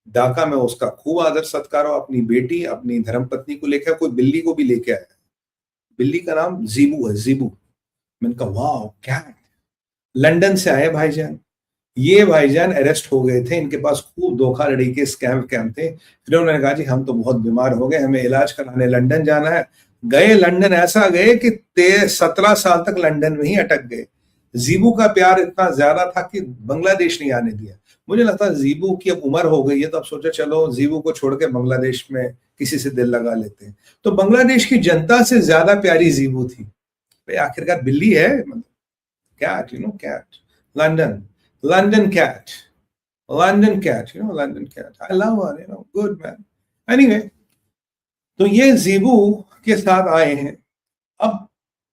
ढाका में उसका खूब आदर सत्कार हो, अपनी बेटी अपनी धर्मपत्नी को लेकर, कोई बिल्ली को भी लेके आया। बिल्ली का नाम जीबू है, जीबू। मैंने कहा वाह क्या, लंदन से आए भाईजान। ये भाईजान अरेस्ट हो गए थे, इनके पास खूब धोखाधड़ी के स्कैम थे। फिर उन्होंने कहा जी हम तो बहुत बीमार हो गए, हमें इलाज कराने लंदन जाना है। गए लंदन, ऐसा गए कि 17 साल तक लंदन में ही अटक गए। जीबू का प्यार इतना ज्यादा था कि बांग्लादेश नहीं आने दिया। मुझे लगता है जीबू की अब उम्र हो गई है, तो अब सोचा चलो जीबू को छोड़ के बांग्लादेश में किसी से दिल लगा लेते हैं। तो बांग्लादेश की जनता से ज्यादा प्यारी जीबू थी भाई, आखिरकार बिल्ली है, cat, cat. London, London cat, London cat, London cat. I love her, good man. Anyway, तो ये जीबू के साथ आए हैं। अब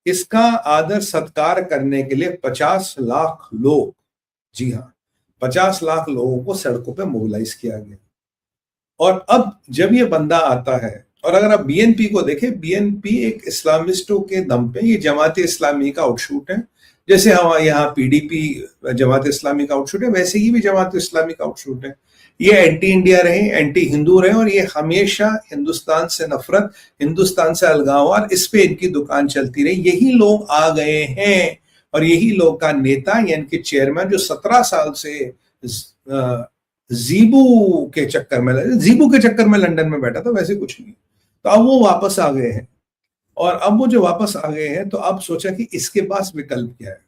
इसका आदर सत्कार करने के लिए 50 लाख लोग, जी हाँ, 50 लाख लोगों को सड़कों पे मोबिलाइज किया गया। और अब जब ये बंदा आता है, और अगर आप बीएनपी को देखें, बीएनपी एक इस्लामिस्टों के दम पे, ये जमात इस्लामी का आउटशूट है। जैसे हम यहाँ पीडीपी जमात इस्लामी का आउटशूट है, वैसे ही भी जमात इस्लामी का आउटशूट है। ये एंटी इंडिया रहे, एंटी हिंदू रहे, और ये हमेशा हिंदुस्तान से नफरत, हिंदुस्तान से अलगाव, इस पे इनकी दुकान चलती रही। यही लोग आ गए हैं, और यही लोग का नेता यानी कि चेयरमैन, जो 17 साल से जीबू के चक्कर में लंदन में बैठा था, वैसे कुछ नहीं। तो अब वो वापस आ गए हैं, और अब वो जो वापस आ गए हैं, तो अब सोचा कि इसके पास विकल्प क्या है।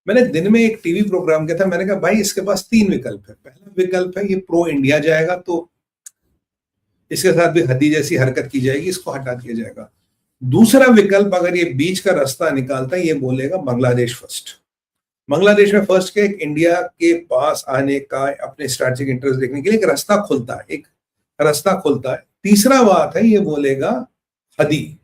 मैंने दिन में एक टीवी प्रोग्राम किया था, मैंने कहा भाई इसके पास 3 विकल्प है। पहला विकल्प है ये प्रो इंडिया जाएगा, तो इसके साथ भी हदी जैसी हरकत की जाएगी, इसको हटा दिया जाएगा। दूसरा विकल्प, अगर ये बीच का रास्ता निकालता है, ये बोलेगा बांग्लादेश फर्स्ट। बांग्लादेश में फर्स्ट के इंडिया के पास आने का, अपने स्ट्रैटेजिक इंटरेस्ट देखने के लिए एक रास्ता खुलता है, एक रास्ता खुलता है। तीसरा बात है, ये बोलेगा हदी।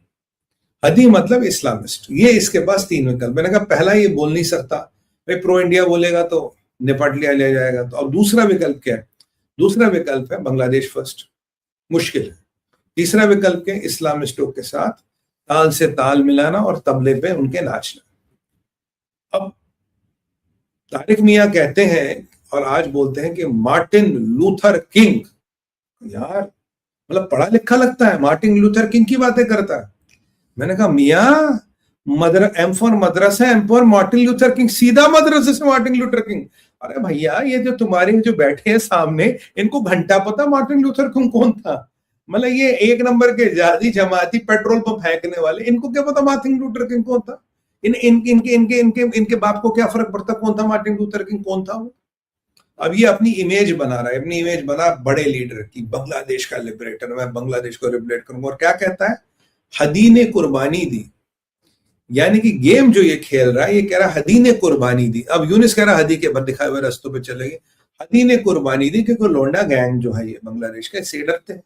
हदी मतलब इस्लामिस्ट। ये इसके पास 3 विकल्प। मैंने कहा पहला ये बोल नहीं सकता भाई, प्रो इंडिया बोलेगा तो निपट लिया जाएगा। तो अब दूसरा विकल्प क्या है? दूसरा विकल्प है बांग्लादेश फर्स्ट, मुश्किल है। तीसरा विकल्प के इस्लामिस्टों के साथ ताल से ताल मिलाना और तबले पे उनके नाचना। अब तारिक मियां कहते हैं और आज बोलते हैं कि मार्टिन लूथर किंग, यार मतलब पढ़ा लिखा लगता है, मार्टिन लूथर किंग की बातें करता है। मैंने कहा मियां, एम फॉर मद्रासा, M for Martin Luther King, सीधा मद्रासे से मार्टिन लूथर किंग। अरे भैया, ये जो तुम्हारे जो बैठे हैं सामने, इनको घंटा पता मार्टिन लूथर किंग कौन था? मतलब ये 1 नंबर के जाती जमाती पेट्रोल पंप फेंकने वाले, इनको क्या पता मार्टिन लूथर किंग कौन था? इनके बाप को क्या फर्क पड़ता कौन था मार्टिन लूथर किंग, कौन था वो? अब ये अपनी इमेज बना रहा है, अपनी इमेज बना बड़े लीडर की, बांग्लादेश का लिबरेटर, मैं बांग्लादेश को लिबरेट करूंगा। और क्या कहता है? हदी ने कुर्बानी दी। यानी कि गेम जो ये खेल रहा है, ये कह रहा है हदी ने कुर्बानी दी। अब यूनिस कह रहा है हदी के बाद दिखाए हुए रास्तों पे चलेंगे। हदी ने कुर्बानी दी, क्योंकि लोंडा गैंग जो है ये बांग्लादेश के, से डरते हैं।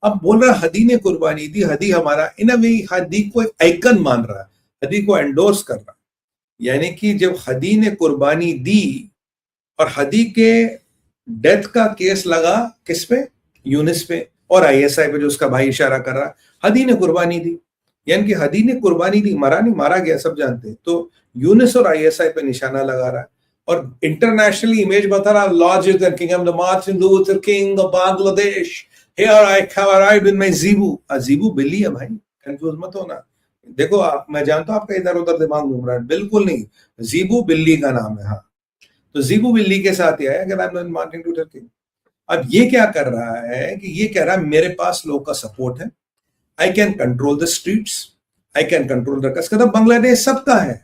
अब बोल रहा हदी ने कुर्बानी दी, हदी हमारा, इन अ वे हदी को एक आइकन मान रहा है, हदी को एंडोर्स कर रहा है। यानी कि जब हदी ने कुर्बानी दी, और हदी के डेथ का केस लगा किस पे? यूनिस पे और आईएसआई पे, जो उसका भाई इशारा कर रहा है। हदी ने कुर्बानी दी, यानी कि हदी ने कुर्बानी दी, मरा नहीं, मारा गया, सब जानते हैं। तो यूनिस और आईएसआई पे निशाना लगा रहा है, और इंटरनेशनली इमेज बता रहा है, Lord king, I am the Martin Luther king of Bangladesh, here I have arrived in my जीबू। जीबू बिल्ली है भाई, कंफ्यूज मत होना। देखो आप, मैं जानता हूं आपका इधर उधर दिमाग घूम रहा है, बिल्कुल नहीं, जीबू बिल्ली का नाम है। हाँ, तो जीबू बिल्ली के साथ ही आया, अगर मार्टिन लूथर किंग। अब ये क्या कर रहा है कि ये कह रहा है मेरे पास लोग का सपोर्ट है, I can control the streets, I can control the cuss. कहता बांग्लादेश सबका है,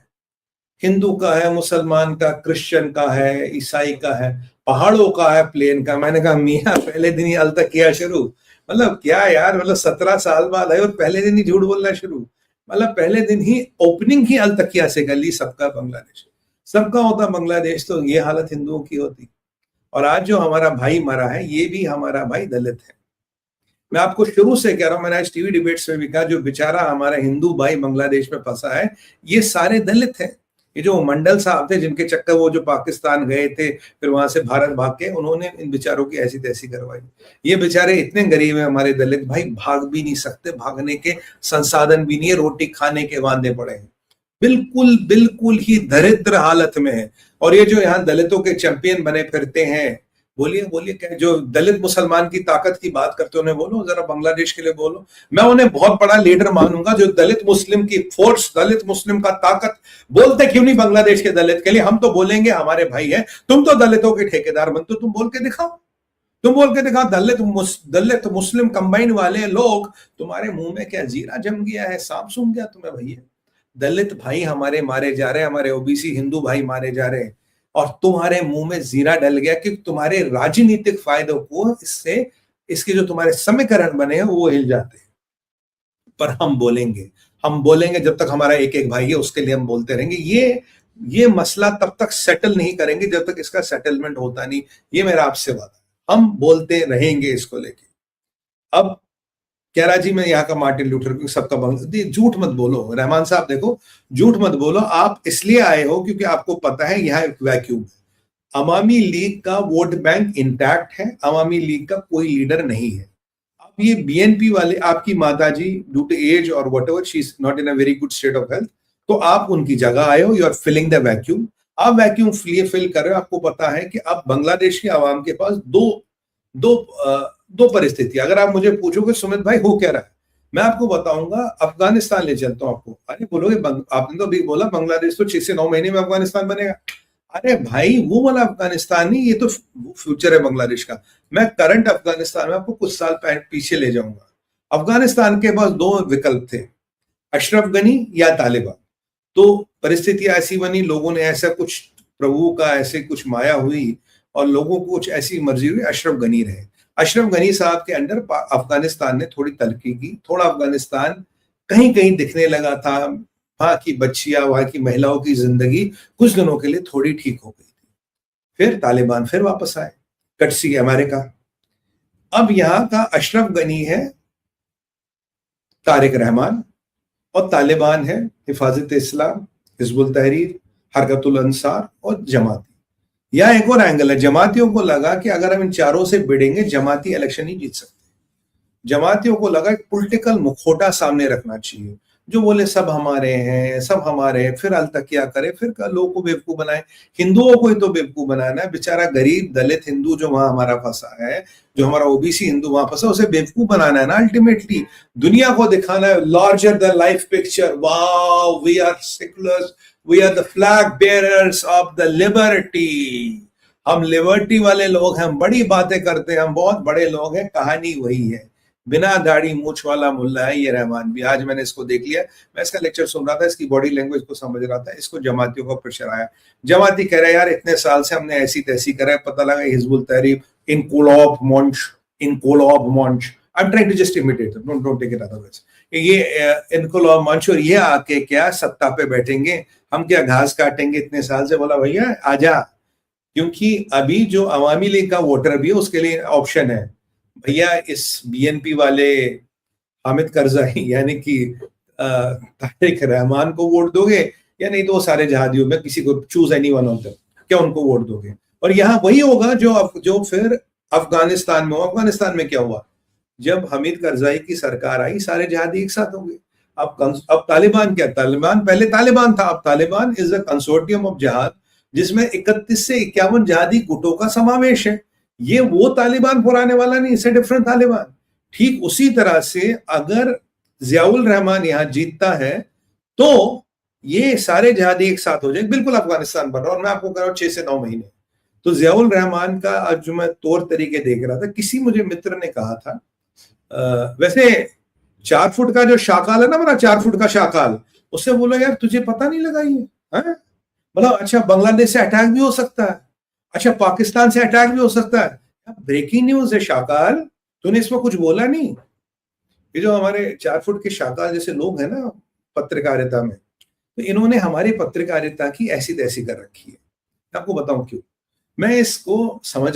हिंदू का है, मुसलमान का, क्रिश्चियन का है, ईसाई का है, पहाड़ों का है, प्लेन का। मैंने कहा मियाँ पहले दिन ही अल तक किया शुरू, मतलब क्या यार, मतलब 17 साल बाद है और पहले दिन ही झूठ बोलना शुरू। मतलब पहले दिन ही ओपनिंग ही अल तकिया से कर ली, सबका बांग्लादेश, सबका होता बांग्लादेश, तो ये हालत हिंदुओं की होती। और आज जो हमारा भाई मरा है, ये भी हमारा भाई दलित है। मैं आपको शुरू से कह रहा हूं, मैंने आज टीवी डिबेट्स में भी कहा, जो बेचारा हमारा हिंदू भाई बांग्लादेश में फंसा है, ये सारे दलित हैं। ये जो मंडल साहब थे, जिनके चक्कर वो जो पाकिस्तान गए थे, फिर वहां से भारत भाग के, उन्होंने इन बेचारों की ऐसी तैसी करवाई। ये बेचारे इतने गरीब हैं हमारे दलित भाई, भाग भी नहीं सकते, भागने के संसाधन भी नहीं है, रोटी खाने के वांदे पड़े हैं, बिल्कुल बिल्कुल ही दरिद्र हालत में है। और ये जो यहाँ दलितों के चैंपियन बने फिरते हैं, बोलिए बोलिए, क्या जो दलित मुसलमान की ताकत की बात करते हो उन्हें बोलो, जरा बांग्लादेश के लिए बोलो। मैं उन्हें बहुत बड़ा लीडर मानूंगा जो दलित मुस्लिम की फोर्स, दलित मुस्लिम का ताकत बोलते क्यों नहीं बांग्लादेश के दलित के लिए? हम तो बोलेंगे हमारे भाई है, तुम तो दलितों के ठेकेदार बनते हो, तुम बोल के दिखाओ, तुम बोल के दिखाओ। दलित मुस्लिम कंबाइन वाले लोग, तुम्हारे मुंह में क्या जीरा जम गया है, सांप सूंघ गया तुम्हें भैया? दलित भाई हमारे मारे जा रहे हैं, हमारे ओबीसी हिंदू भाई मारे जा रहे हैं, और तुम्हारे मुंह में जीरा डल गया कि तुम्हारे राजनीतिक फायदों को इससे, इसके जो तुम्हारे समीकरण बने हैं वो हिल जाते हैं। पर हम बोलेंगे जब तक हमारा एक एक भाई है उसके लिए हम बोलते रहेंगे। ये मसला तब तक सेटल नहीं करेंगे जब तक इसका सेटलमेंट होता नहीं। ये मेरा आपसे वादा है, हम बोलते रहेंगे इसको लेके। अब कैराची में यहाँ का मार्टिन लूथर किंग सबका झूठ मत बोलो रहमान साहब, देखो झूठ मत बोलो। आप इसलिए आए हो क्योंकि आपको पता है यहाँ एक वैक्यूम है। अवामी लीग का वोट बैंक इंटैक्ट है, अवामी लीग का कोई लीडर नहीं है। अब ये बीएनपी वाले, आपकी माताजी ड्यू टू एज और whatever she is not in a very good state of health, तो आप उनकी जगह आए हो, you are filling the vacuum. आप वैक्यूम फिल कर रहे हो। आपको पता है कि अब बांग्लादेश की आवाम के पास दो परिस्थिति। अगर आप मुझे पूछोगे सुमित भाई हो क्या रहा है, मैं आपको बताऊंगा। अफगानिस्तान ले चलता हूं आपको। अरे बोलोगे आपने तो अभी बोला बांग्लादेश तो 6 से 9 महीने में अफगानिस्तान बनेगा। अरे भाई वो वाला अफगानिस्तान नहीं, ये तो फ्यूचर है बांग्लादेश का। मैं करंट अफगानिस्तान में आपको कुछ साल पीछे ले जाऊंगा। अफगानिस्तान के पास 2 विकल्प थे, अशरफ गनी या तालिबान। तो परिस्थितियां ऐसी बनी, लोगों ने ऐसा कुछ, प्रभु का ऐसे कुछ माया हुई और लोगों को कुछ ऐसी मर्जी हुई, अशरफ गनी रहे। अशरफ गनी साहब के अंडर अफगानिस्तान ने थोड़ी तरक्की की, थोड़ा अफगानिस्तान कहीं कहीं दिखने लगा था। वहां की बच्चियां, वहां की महिलाओं की जिंदगी कुछ दिनों के लिए थोड़ी ठीक हो गई थी। फिर तालिबान फिर वापस आए, कटसी अमेरिका। अब यहाँ का अशरफ गनी है तारिक रहमान, और तालिबान है हिफाजत इस्लाम, हिजबुल तहरीर, हरकतुल अंसार और जमाती। यह एक और एंगल है। जमातियों को लगा कि अगर हम इन चारों से भिड़ेंगे जमाती इलेक्शन नहीं जीत सकते। जमातियों को लगा कि पॉलिटिकल मुखौटा सामने रखना चाहिए, जो बोले सब हमारे हैं, सब हमारे हैं, फिर तक क्या करे, फिर लोगों को बेवकूफ बनाए। हिंदुओं को ही तो बेवकूफ बनाना है, बेचारा गरीब दलित हिंदू जो वहां हमारा फंसा है, जो हमारा ओबीसी हिंदू वहां फंसा, उसे बेवकूफ बनाना है ना अल्टीमेटली। दुनिया को दिखाना है larger the life picture. Wow, we are seculars, we are the flag bearers of the liberty. हम लिबर्टी वाले लोग हैं, हम बड़ी बातें करते हैं, हम बहुत बड़े लोग हैं। कहानी वही है, बिना दाढ़ी मूछ वाला मुल्ला है ये रहमान भी। आज मैंने इसको देख लिया, मैं इसका लेक्चर सुन रहा था, इसकी बॉडी लैंग्वेज को समझ रहा था। इसको जमातियों का प्रेशर आया। जमाती कह रहे यार इतने साल से हमने ऐसी तैसी करा है, पता लगा Hizbul Tahrir Inquilab Manch, I am trying to just imitate, don't take it otherwise. ये इनकुलाब मंच, और ये आके क्या सत्ता पे बैठेंगे, हम क्या घास काटेंगे इतने साल से। बोला भैया आजा, क्योंकि अभी जो अवामी लीग का वोटर भी है उसके लिए ऑप्शन है, भैया इस बीएनपी वाले हामिद करजाई यानी कि तारिक रहमान को वोट दोगे, या नहीं तो वो सारे जहादियों में किसी को, choose any one of them, क्या उनको वोट दोगे? और यहाँ वही होगा जो फिर अफगानिस्तान में हो। अफगानिस्तान में क्या हुआ, जब हामिद करजाई की सरकार आई सारे जहादी एक साथ हो गए। अब तालिबान क्या, तालिबान पहले तालिबान था, अब Taliban is a consortium of जहाद जिसमें 31 से 51 जहादी गुटों का समावेश है। ये वो तालिबान पुराने वाला नहीं, इससे डिफरेंट तालिबान। ठीक उसी तरह से अगर जियाउल रहमान यहां जीतता है तो ये सारे जहादी एक साथ हो जाए, बिल्कुल अफगानिस्तान बन रहा। और मैं आपको कह रहा हूं 6 से 9 महीने। तो जियाउल रहमान का आज जो मैं तौर तरीके देख रहा था, किसी मुझे मित्र ने कहा था, वैसे 4 फुट का जो शाकाल है ना, मेरा 4 फुट का शाकाल, उससे बोला यार तुझे पता नहीं लगा ये है? मतलब अच्छा बांग्लादेश से अटैक भी हो सकता है, अच्छा पाकिस्तान से अटैक भी हो सकता है। ब्रेकिंग न्यूज है शाकाल, तूने इसमें कुछ बोला नहीं। ये जो हमारे 4 फुट के शाकाल जैसे लोग हैं ना पत्रकारिता में, तो इन्होंने हमारी पत्रकारिता की ऐसी तैसी कर रखी है। आपको बताऊं क्यों, मैं इसको समझ